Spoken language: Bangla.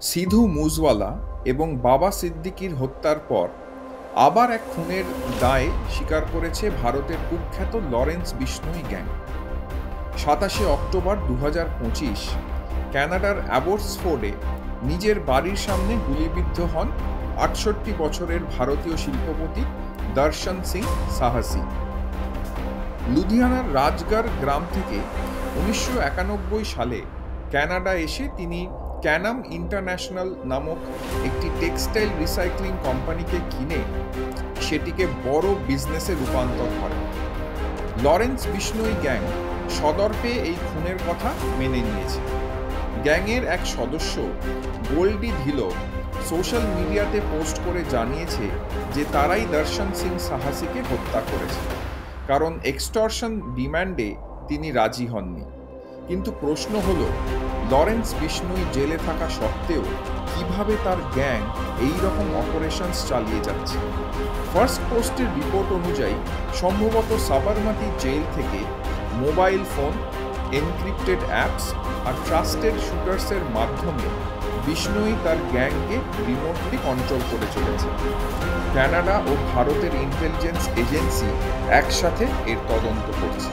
সিধু মুজওয়ালা এবং বাবা সিদ্দিকীর হত্যার পর আবার এক খুনের দায় স্বীকার করেছে ভারতের কুখ্যাত লরেন্স বিষ্ণোই গ্যাং। ২৭ অক্টোবর ২০২৫ কানাডার অ্যাবটসফোর্ডে নিজের বাড়ির সামনে গুলিবিদ্ধ হন ৬৮ বছরের ভারতীয় শিল্পপতি দর্শন সিং সাহসী। লুধিয়ানার রাজগড় গ্রাম থেকে ১৯৯১ সালে কানাডা এসে তিনি ক্যানাম ইন্টারন্যাশনাল নামক একটি টেক্সটাইল রিসাইক্লিং কোম্পানিকে কিনে সেটিকে বড় বিজনেসে রূপান্তর করেন। লরেন্স বিষ্ণোই গ্যাং সদর্পে এই খুনের কথা মেনে নিয়েছে। গ্যাংয়ের এক সদস্য গোল্ডি ধিলো সোশ্যাল মিডিয়াতে পোস্ট করে জানিয়েছে যে তারাই দর্শন সিং সাহসীকে হত্যা করেছে, কারণ এক্সটর্শন ডিম্যান্ডে তিনি রাজি হননি। কিন্তু প্রশ্ন হলো, লরেন্স বিষ্ণোই জেলে থাকা সত্ত্বেও কিভাবে তার গ্যাং এই রকম অপারেশনস চালিয়ে যাচ্ছে? ফার্স্ট পোস্টের রিপোর্ট অনুযায়ী সম্ভবত সাবরমতি জেল থেকে মোবাইল ফোন, এনক্রিপ্টেড অ্যাপস আর ট্রাস্টেড শুটার্সের মাধ্যমে বিষ্ণোই তার গ্যাংকে রিমোটলি কন্ট্রোল করে চলেছে। কানাডা ও ভারতের ইন্টেলিজেন্স এজেন্সি একসাথে এর তদন্ত করছে।